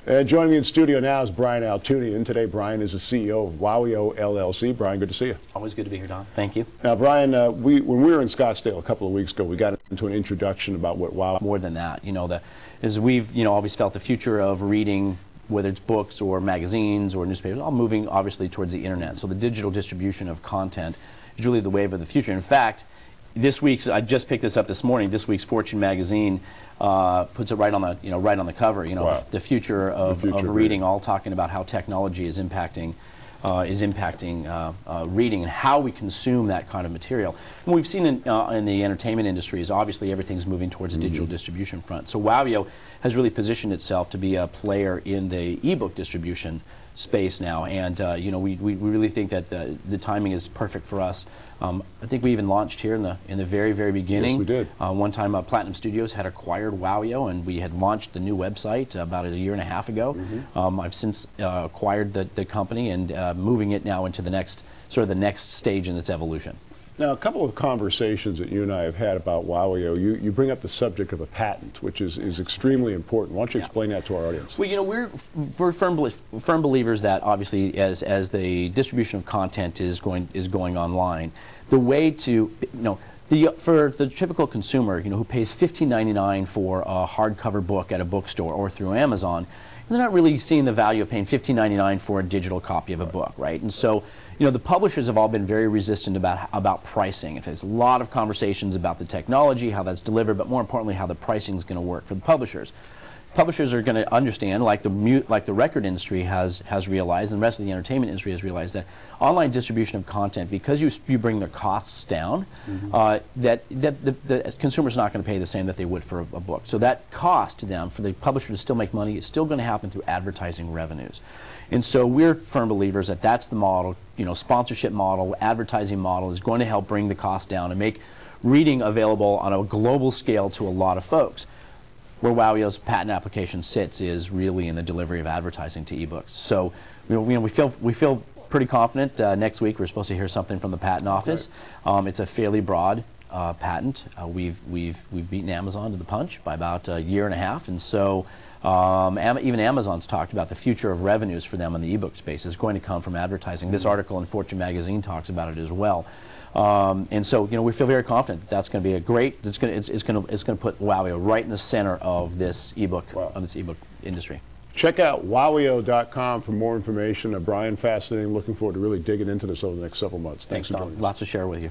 Joining me in studio now is Brian Altounian. Today, Brian is the CEO of Wowio LLC. Brian, good to see you. Always good to be here, Don. Thank you. Now, Brian, when we were in Scottsdale a couple of weeks ago, we got into an introduction about what Wow. More than that, as we've always felt the future of reading, whether it's books or magazines or newspapers, all moving obviously towards the internet. So the digital distribution of content is really the wave of the future. In fact, this week's, I just picked this up this morning, this week's Fortune magazine puts it right on the cover. Wow. The future of reading, all talking about how technology is impacting reading and how we consume that kind of material. And we've seen in the entertainment industry is obviously everything's moving towards a digital distribution front. So Wowio has really positioned itself to be a player in the ebook distribution space now, and we really think that the timing is perfect for us. I think we even launched here in the very beginning. Yes, we did. One time Platinum Studios had acquired Wowio, and we had launched the new website about a year and a half ago. I've since acquired the company and moving it now into the next stage in its evolution. Now, a couple of conversations that you and I have had about Wowio, you bring up the subject of a patent, which is extremely important. Why don't you explain that to our audience? Well, we're firm believers that obviously as the distribution of content is going online, the way to for the typical consumer who pays $15.99 for a hardcover book at a bookstore or through Amazon, they're not really seeing the value of paying $15.99 for a digital copy of a book, right? And so, the publishers have all been very resistant about pricing. There's a lot of conversations about the technology, how that's delivered, but more importantly, how the pricing is going to work for the publishers. Publishers are going to understand, like the record industry has realized, and the rest of the entertainment industry has realized, that online distribution of content, because you bring their costs down, that the consumer's not going to pay the same that they would for a book. So that cost to them, for the publisher to still make money, is still going to happen through advertising revenues. And so we're firm believers that that's the model, sponsorship model, advertising model is going to help bring the cost down and make reading available on a global scale to a lot of folks. Where Wowio's patent application sits is really in the delivery of advertising to ebooks. So we feel pretty confident. Next week we're supposed to hear something from the patent office. It's a fairly broad patent. We've beaten Amazon to the punch by about a year and a half, and so even Amazon's talked about the future of revenues for them in the ebook space is going to come from advertising. This article in Fortune magazine talks about it as well. And so, we feel very confident that that's going to be a great. It's going to put Wowio right in the center of this ebook industry. Check out wowio.com for more information. Brian, fascinating. Looking forward to really digging into this over the next several months. Thanks, Don. Lots to share with you.